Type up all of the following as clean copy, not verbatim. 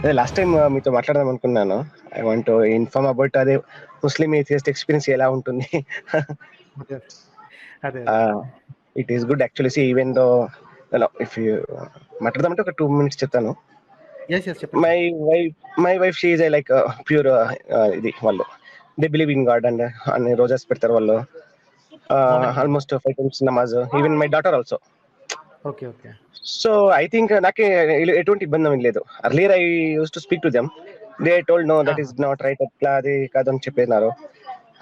అదే last time మీతో మాట్లాడదాం అనుకున్నాను. I want to inform about అదే ముస్లిం ఏథియస్ట్ ఎక్స్‌పీరియన్స్ ఎలా ఉంటుంది? అదే. అదే. అదే. It is good actually. See even though if you మాట్లాడదామంటే ఒక 2 మినిట్స్ చెప్తాను. యెస్. యెస్. చెప్పండి my sir. Wife my wife she is like pure ఇది వాళ్ళు. They believe in God and అన్ని రోజాస్ పెడతారు వాళ్ళు. మొమెన్. ఆల్మోస్ట్ 5 టైమ్స్ నమాజ్. Even my daughter also. Okay. Okay. So I think నాకే ఎటువంటి ఇబ్బంది ఏమీ లేదు. Earlier I use to speak to them. They told know that ఆహా! ఈస్ నాట్ రైట్ అట్లా అది కాదని చెప్పినారు.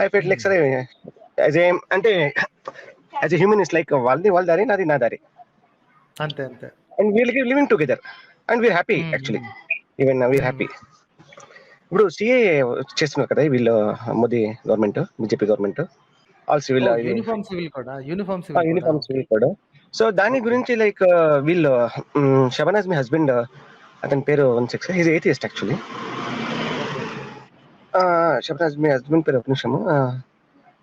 ఐ ఫెల్ట్ లైక్ హ్మ్. సరే యాజ్ ఏ అంటే as a human is like వాళ్ళది వాళ్ళ దారి నాది నా దారి అంతే. అంతే. And we'll living together and we are happy hmm. Actually. Hmm. Even we are hmm. Happy. ఇప్పుడు సిఏ చేస్తున్నారు కదా వీళ్ళు, Modi government, BJP government, all civil oh! ఇది యూనిఫార్మ్ సివిల్ కోడా? యూనిఫార్మ్ సివిల్ కోడా? Uniform okay. Civil code. So దాని ఓకే. గురించి లైక్ వీళ్ళు షబనాజ్ మీ హస్బెండ్, అతని పేరు 16 ఈజ్ ఏథియస్ట్ యాక్చువల్లీ. ఓకే. షబనాజ్ మీ హస్బెండ్ పేరు ఒక నిమిషము.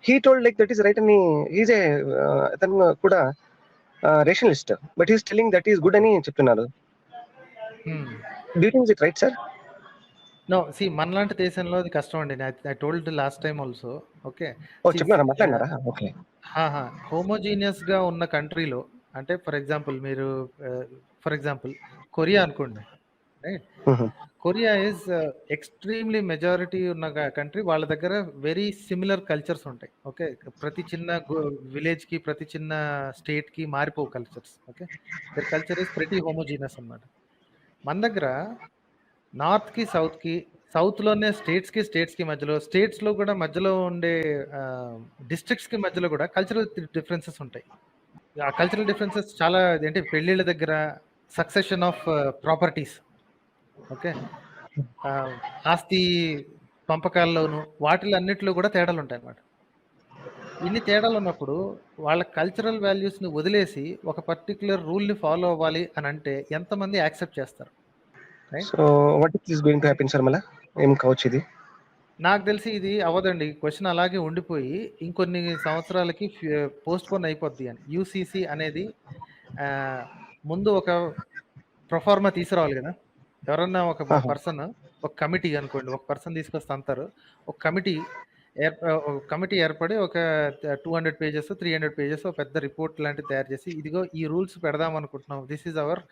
He told like that is right అని. ఈజ్ ఏ అతను కూడా rationalist but is telling that is good okay. అని చెప్తున్నారు. Hmm. Do you think it right sir? No. See మనలాంటి దేశంలో అది కష్టం అండి. I told last time also. Okay. ఓ సీ చెప్తున్నారా, మాట్లాడినారా? ఓకే. హోమోజీనియస్‌గా ఉన్న కంట్రీలో అంటే ఫర్ ఎగ్జాంపుల్ మీరు ఫర్ ఎగ్జాంపుల్ కొరియా అనుకోండి. Right? Korea is extremely majority ఉన్న కంట్రీ. వాళ్ళ దగ్గర వెరీ సిమిలర్ కల్చర్స్ ఉంటాయి. ఓకే. ప్రతి చిన్న విలేజ్‌కి, ప్రతి చిన్న స్టేట్‌కి మారిపోవు cultures. Okay. Their culture is pretty homogeneous అన్నమాట. మన దగ్గర నార్త్‌కి, సౌత్‌కి, సౌత్‌లోనే స్టేట్స్‌కి మధ్యలో, స్టేట్స్‌లో కూడా మధ్యలో ఉండే డిస్ట్రిక్ట్స్‌కి మధ్యలో కూడా కల్చరల్ డిఫరెన్సెస్ ఉంటాయి. ఆ కల్చరల్ డిఫరెన్సెస్ చాలా ఏంటి పెళ్ళిళ్ళ దగ్గర సక్సెషన్ ఆఫ్ ప్రాపర్టీస్. ఓకే. ఆహ్, ఆస్తి పంపకాల్లోను వాటిలో అన్నిట్లో కూడా తేడాలుంటాయన్నమాట. ఇన్ని తేడాలున్నప్పుడు వాళ్ళ కల్చరల్ వాల్యూస్‌ని వదిలేసి ఒక పర్టిక్యులర్ రూల్‌ని ఫాలో అవ్వాలి అనంటే ఎంతమంది యాక్సెప్ట్ చేస్తారు? Right? So what is going to happen sir మళ్ళా? ఏం కావచ్చు ఇది? నాకు తెలిసి ఇది అవ్వదండి. క్వెషన్ అలాగే ఉండిపోయి ఇంకొన్ని సంవత్సరాలకి పోస్ట్‌పోన్ అయిపోద్ది అని. యూసీసీ అనేది ఆహ్, ముందు ఒక ప్రొఫార్మా తీసుకురావాలి గదా! ఎవరన్నా ఒక ఆహా. పర్సన్, ఒక కమిటీ అనుకోండి. ఒక పర్సన్ తీసుకొస్తే అంటారు. ఒక కమిటీ ఒక కమిటీ ఏర్పడి ఒక 200 పేజెస్, 300 పేజెస్ ఒక పెద్ద రిపోర్ట్ లాంటిది తయారు చేసి, ఇదిగో ఈ రూల్స్ పెడదాం అనుకుంటున్నాం. దిస్ ఈస్ అవర్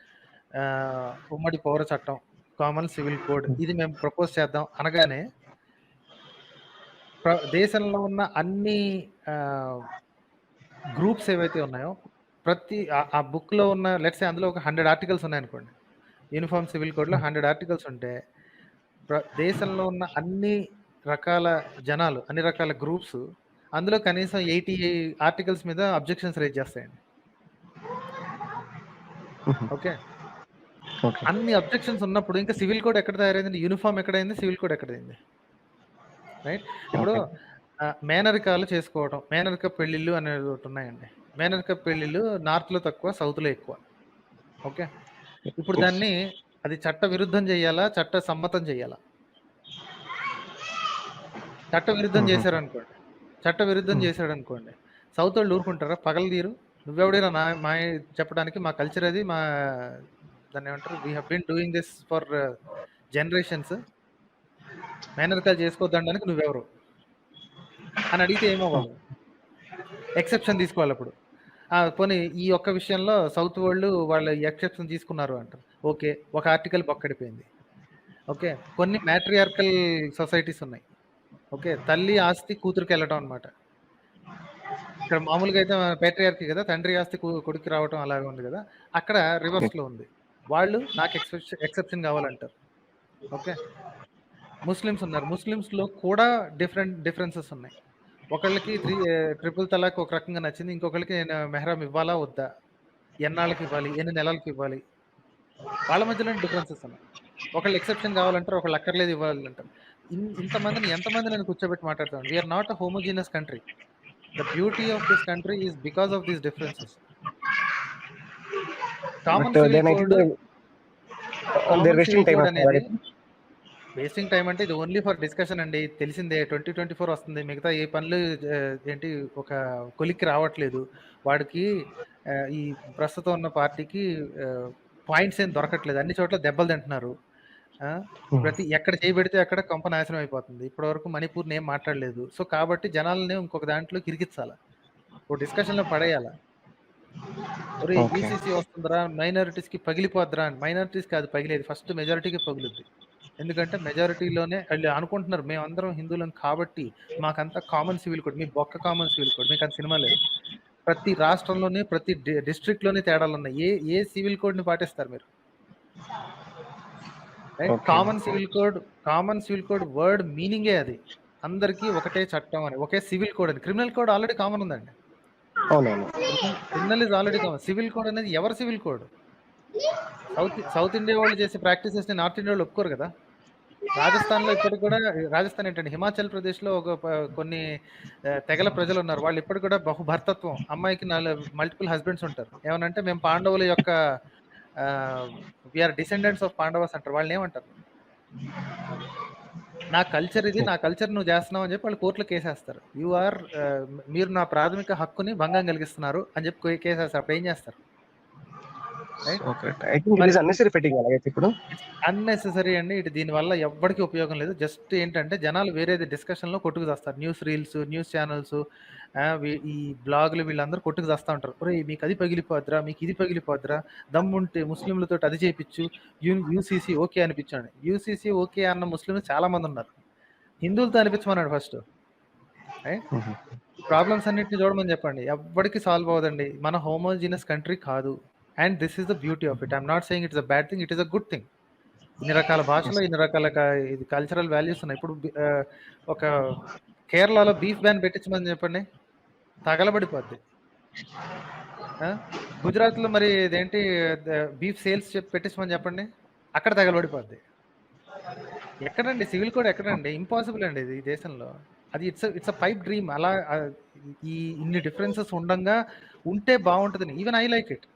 ఉమ్మడి పౌర చట్టం, కామన్ సివిల్ కోడ్. ఇది మేము ప్రపోజ్ చేద్దాం అనగానే దేశంలో ఉన్న అన్ని ఆహ్, గ్రూప్స్ ఏవైతే ఉన్నాయో, ప్రతి ఆ బుక్‌లో ఉన్న లెట్స్ సే అందులో ఒక 100 ఆర్టికల్స్ ఉన్నాయనుకోండి. యూనిఫార్మ్ సివిల్ కోడ్‌లో 100 ఆర్టికల్స్ ఉంటే, దేశంలో ఉన్న అన్ని రకాల జనాలు, అన్ని రకాల గ్రూప్స్ అందులో కనీసం 80 ఆర్టికల్స్ మీద అబ్జెక్షన్స్ రైజ్ చేస్తాయండి. ఓకే. ఓకే. అన్ని అబ్జెక్షన్స్ ఉన్నప్పుడు ఇంకా సివిల్ కోడ్ ఎక్కడ తయారైందండి? యూనిఫార్మ్ ఎక్కడైంది? సివిల్ కోడ్ ఎక్కడైంది? రైట్? ఇప్పుడు ఓకే. మేనరికాలు చేసుకోవటం. మేనరిక పెళ్ళిళ్ళు అనేవి ఒకటున్నాయండి. మేనరిక పెళ్ళిళ్ళు నార్త్‌లో తక్కువ, సౌత్‌లో ఎక్కువ. ఓకే. ఇప్పుడు దాన్ని అది చట్ట విరుద్ధం చేయాలా? చట్ట సమ్మతం చేయాలా? చట్ట విరుద్ధం చేశారనుకోండి. చట్ట విరుద్ధం చేశాడనుకోండి. సౌతోళ్ళు ఊరుకుంటారా? పగలదీరు. నువ్వెవడిరా చెప్పడానికి మా కల్చర్ అది. దాన్నేమంటారు? We have been doing this for generations. మేనరికాలు చేసుకోవద్దనడానికి నువ్వెవరు? అని అడిగితే ఏమవ్వాలి? ఎక్సెప్షన్ తీసుకోవాలప్పుడు. పోనీ ఈ ఒక్క విషయంలో సౌత్ వోళ్ళు వాళ్ళు ఎక్సెప్షన్ తీసుకున్నారు అంటారు. ఓకే. ఒక ఆర్టికల్ బొక్కడిపోయింది. ఓకే. కొన్ని మ్యాట్రియార్కల్ సొసైటీస్ ఉన్నాయి. ఓకే. తల్లి ఆస్తి కూతురికెళ్ళటం అన్నమాట. ఇక్కడ మామూలుగా అయితే పేట్రియార్కీ కదా! తండ్రి ఆస్తి కొడుక్కి రావటం అలాగే ఉంది కదా! అక్కడ రివర్స్‌లో ఉంది. వాళ్ళు నాకు ఎక్సెప్షన్ కావాలంటారు. ఓకే. ముస్లిమ్స్ ఉన్నారు. ముస్లిమ్స్‌లో కూడా డిఫరెన్సెస్ ఉన్నాయి. ఒకళ్ళకి ట్రిపుల్ తలాక్ ఒక రకంగా నచ్చింది. ఇంకొకళ్ళకి మెహ్రం ఇవ్వాలా? వద్దా? ఎన్నాళ్ళకి ఇవ్వాలి? ఎన్ని నెలలకి ఇవ్వాలి? వాళ్ళ మధ్యలోనే డిఫరెన్సెస్ ఉన్నాయి. ఒకళ్ళు ఎక్సెప్షన్ కావాలంటారు. ఒకళ్ళు అక్కర్లేదు ఇవ్వాలంటారు. ఇంతమందిని ఎంతమందిని నేను కూర్చోబెట్టి మాట్లాడతాను. We are not a homogeneous country. The beauty of this country is because of these differences. But common civil then I think code there common wasting civil time code అనేది అలాగే. వేస్టింగ్ టైమ్ అంటే ఇది only for discussion అండి. తెలిసిందే 2024 వస్తుంది. మిగతా ఏ పనులు ఏంటి ఒక కొలిక్కి రావట్లేదు. వాడికి ఈ ప్రస్తుతం ఉన్న పార్టీకి పాయింట్స్ ఏం దొరకట్లేదు. అన్ని చోట్ల దెబ్బలు తింటున్నారు. ఎక్కడ చేయబెడితే అక్కడ కొంప నాశనం అయిపోతుంది. ఇప్పటివరకు మణిపూర్ని ఏం మాట్లాడలేదు. సో కాబట్టి జనాలని ఇంకొక దాంట్లో ఇరికించాల, ఓ డిస్కషన్లో పడేయాల. ఒరే ఓకే. యూసీసీ వస్తుందిరా, మైనారిటీస్కి పగిలిపోద్దిరా అని. మైనారిటీస్కి అది పగిలేది, ఫస్ట్ మెజారిటీకి పగులుద్ది. ఎందుకంటే మెజారిటీలోనే వాళ్ళు అనుకుంటున్నారు మేమందరం హిందువులం కాబట్టి మాకంతా కామన్ సివిల్ కోడ్. మీ బొక్క కామన్ సివిల్ కోడ్, మీకు అంత సినిమా లేదు. ప్రతి రాష్ట్రంలోనే ప్రతి డిస్ట్రిక్ట్లోనే తేడాలు ఉన్నాయి. ఏ సివిల్ కోడ్ని పాటిస్తారు మీరు? Okay. Common civil code word మీనింగే అది. అందరికీ ఒకటే చట్టం అని, ఒకే సివిల్ కోడ్ అని. క్రిమినల్ కోడ్ ఆల్రెడీ కామన్ ఉందండి. అవునవును. Criminal is already common. Civil code అనేది ఎవరి సివిల్ కోడ్? సౌత్ ఇండియా వాళ్ళు చేసే ప్రాక్టీసెస్ ని నార్త్ ఇండియా వాళ్ళు ఒప్పుకోరు కదా. రాజస్థాన్లో ఇప్పటికి కూడా, రాజస్థాన్ ఏంటంటే హిమాచల్ ప్రదేశ్లో కొన్ని తెగల ప్రజలు ఉన్నారు. వాళ్ళు ఇప్పటికి కూడా బహుభర్తత్వం, అమ్మాయికి మల్టిపుల్ హస్బెండ్స్ ఉంటారు. ఏమనంటే మేము పాండవుల యొక్క వీఆర్ డిసెండెంట్స్ ఆఫ్ పాండవస్ అంటారు. వాళ్ళని ఏమంటారు? నా కల్చర్ ఇది, నా కల్చర్ నువ్వు చేస్తున్నావు అని చెప్పి వాళ్ళు కోర్టులో కేసేస్తారు. మీరు నా ప్రాథమిక హక్కుని భంగం కలిగిస్తున్నారు అని చెప్పి కేసేస్తారు. అప్పుడు ఏం చేస్తారు? అన్నెసెసరీ అండి. దీనివల్ల ఎవ్వడికి ఉపయోగం లేదు. జస్ట్ ఏంటంటే జనాలు వేరేది డిస్కషన్ లో కొట్టుకు చేస్తారు. న్యూస్ రీల్స్, న్యూస్ ఛానల్స్, ఈ బ్లాగులు వీళ్ళందరూ కొట్టుకు చేస్తూ ఉంటారు. ఒరే మీకు అది పగిలిపోద్రా, మీకు ఇది పగిలిపోద్రా, దమ్ముంటే ముస్లింలతో అది చేయించు, యూసీసీ ఓకే అనిపించండి. యూసీసీ ఓకే అన్న ముస్లింలు చాలా మంది ఉన్నారు. హిందువులతో అనిపించమన్నాడు ఫస్ట్. ప్రాబ్లమ్స్ అన్నిటిని చూడమని చెప్పండి, ఎవ్వడికి సాల్వ్ అవ్వదండి. మన హోమోజినస్ కంట్రీ కాదు. And this is the beauty of it. I'm not saying it's a bad thing, it is a good thing. ఇన్ని రకాల భాషలో ఇన్ని రకాల కల్చరల్ వాల్యూస్ ఉన్నాయి. ఇప్పుడు ఒక కేరళలో బీఫ్ బ్యాన్ పెట్టించమని చెప్పండి, తగలబడిపోద్ది. గుజరాత్లో మరి ఇదేంటి బీఫ్ సేల్స్ పెట్టించమని చెప్పండి, అక్కడ తగలబడిపోద్ది. ఎక్కడండి సివిల్ కోడ్? ఎక్కడండి? ఇంపాసిబుల్ అండి ఇది ఈ దేశంలో. అది ఇట్స్ అ పైప్ డ్రీమ్. అలా ఇన్ని డిఫరెన్సెస్ ఉండంగా ఉంటే బాగుంటుందని. Even I like it.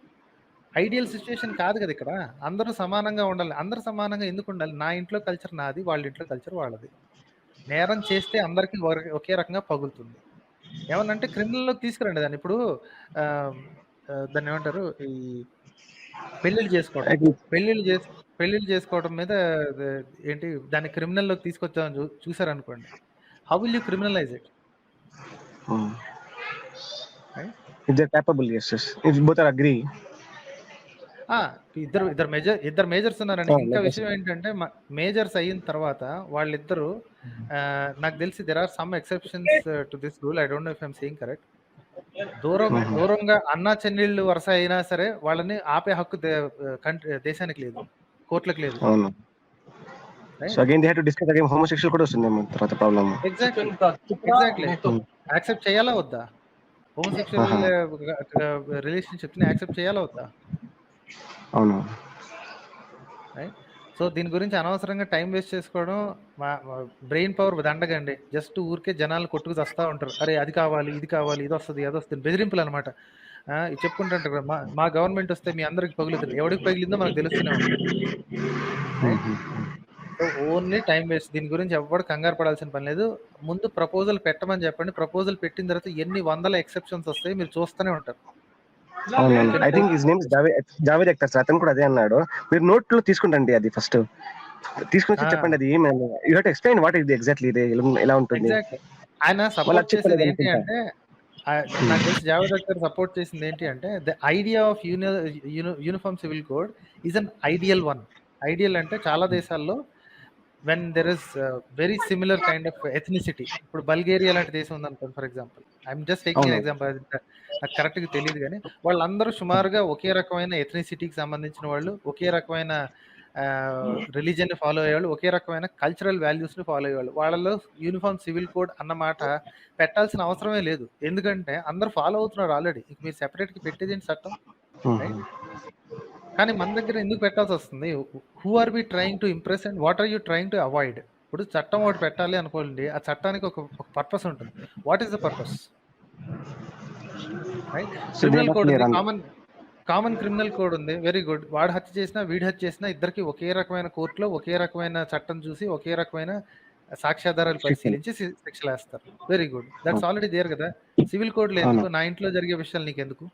Ideal situation కాదు కదా ఇక్కడ. అందరూ సమానంగా ఉండాలి. అందరూ సమానంగా ఎందుకు ఉండాలి? నా ఇంట్లో కల్చర్ నాది, వాళ్ళ ఇంట్లో కల్చర్ వాళ్ళది. నేరం చేస్తే అందరికీ ఒకే రకంగా పగులుతుంది. ఏమన్నంటే క్రిమినల్లోకి తీసుకురండి దాన్ని. ఇప్పుడు దాన్ని ఏమంటారు, ఈ పెళ్లిళ్ళు చేసుకోవడం మీద ఏంటి దాన్ని క్రిమినల్లోకి తీసుకొచ్చామని చూసారనుకోండి, how will you criminalise it? ఇద్దరు మేజర్స్ ఉన్నారండి. ఇంకా విషయం ఏంటంటే మేజర్స్ అయిన తర్వాత వాళ్ళిద్దరు, నాకు తెలిసి there are some exceptions to this rule, I don't know if I'm saying correct. దూరంగా అన్నా చెన్నీళ్ళు వరుస అయినా సరే వాళ్ళని ఆపే హక్కు దేశానికి లేదు, కోర్టులకు లేదు. యాక్సెప్ట్ చేయాలా వద్దా? హోమోసెక్షువల్ రిలేషన్షిప్ ని యాక్సెప్ట్ చేయాలా వద్దా? అవును. సో దీని గురించి అనవసరంగా టైం వేస్ట్ చేసుకోవడం, బ్రెయిన్ పవర్ దండగండి. జస్ట్ ఊరికే జనాలు కొట్టుకు వస్తూ ఉంటారు. అరే అది కావాలి, ఇది కావాలి, ఇది వస్తుంది, అది వస్తుంది, బెదిరింపులు అనమాట. చెప్పుకుంటుంటారు కదా, మా గవర్నమెంట్ వస్తే మీ అందరికి పగులుతుంది. ఎవరికి పగిలిందో మనకు తెలుస్తూనే ఉంటుంది. So only time waste. దీని గురించి ఎవ్వరు కంగారు పడాల్సిన పని లేదు. ముందు ప్రపోజల్ పెట్టమని చెప్పండి. ప్రపోజల్ పెట్టిన తర్వాత ఎన్ని వందల ఎక్సెప్షన్స్ వస్తాయి మీరు చూస్తూనే ఉంటారు. I think his name is Javed Akhtar. అతను కూడా అదే అన్నాడు. మీరు నోట్ లో తీసుకుంటండి, అది ఫస్ట్ తీసుకొని చెప్పండి. అది you have to explain what is exactly ఇది ఎలా ఉంటుంది. ఆయన సపోర్ట్ చేసేది ఏంటి అంటే, నాకు తెలిసి జావేద్ అఖ్తర్ సపోర్ట్ చేసింది ఏంటి అంటే, the idea of uniform civil code is an ideal one. Ideal అంటే చాలా దేశాల్లో when there is very similar kind of ethnicity. ఇప్పుడు బల్గేరియా లాంటి దేశం ఉందనుకోండి for example, I'm just taking example, నాకు కరెక్ట్గా తెలియదు కానీ వాళ్ళందరూ సుమారుగా ఒకే రకమైన ఎథ్నిసిటీకి సంబంధించిన వాళ్ళు, ఒకే రకమైన రిలీజియన్ని ఫాలో అయ్యేవాళ్ళు, ఒకే రకమైన కల్చరల్ వాల్యూస్ని ఫాలో అయ్యేవాళ్ళు. వాళ్ళలో యూనిఫామ్ సివిల్ కోడ్ అన్న మాట పెట్టాల్సిన అవసరమే లేదు, ఎందుకంటే అందరూ ఫాలో అవుతున్నారు ఆల్రెడీ. మీరు సెపరేట్గా పెట్టేది ఏంటి చట్టం? కానీ మన దగ్గర ఎందుకు పెట్టాల్సి వస్తుంది? Who are we trying to impress and what are you trying to avoid? ఇప్పుడు చట్టం ఒకటి పెట్టాలి అనుకోండి, ఆ చట్టానికి ఒక పర్పస్ ఉంటుంది. What is the purpose? Criminal code ఉంది, కామన్ క్రిమినల్ కోడ్ ఉంది, వెరీ గుడ్. వాడు హత్య చేసినా వీడి హత్య చేసినా ఇద్దరికి ఒకే రకమైన కోర్టులో ఒకే రకమైన చట్టం చూసి ఒకే రకమైన సాక్ష్యాధారాలు పరిశీలించి శిక్షలు వేస్తారు. Very good, that's already there కదా. సివిల్ కోడ్ లేదు, నా ఇంట్లో జరిగే విషయాలు నీకెందుకు?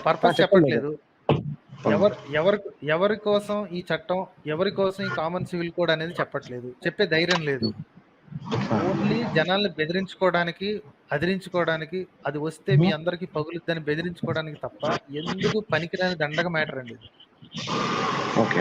పర్పస్ చెప్పండి. చెప్పట్లేదు. ఎవరి కోసం ఈ చట్టం, ఎవరి కోసం ఈ కామన్ సివిల్ కోడ్ అనేది చెప్పట్లేదు. చెప్పే ధైర్యం లేదు. ఓన్లీ జనాల్ని బెదిరించుకోవడానికి, అదిరించుకోవడానికి, అది వస్తే మీ అందరికి పగులుద్దని బెదిరించుకోవడానికి తప్ప ఎందుకు పనికిరాని దండగ మ్యాటర్ అండి ఇది. ఓకే.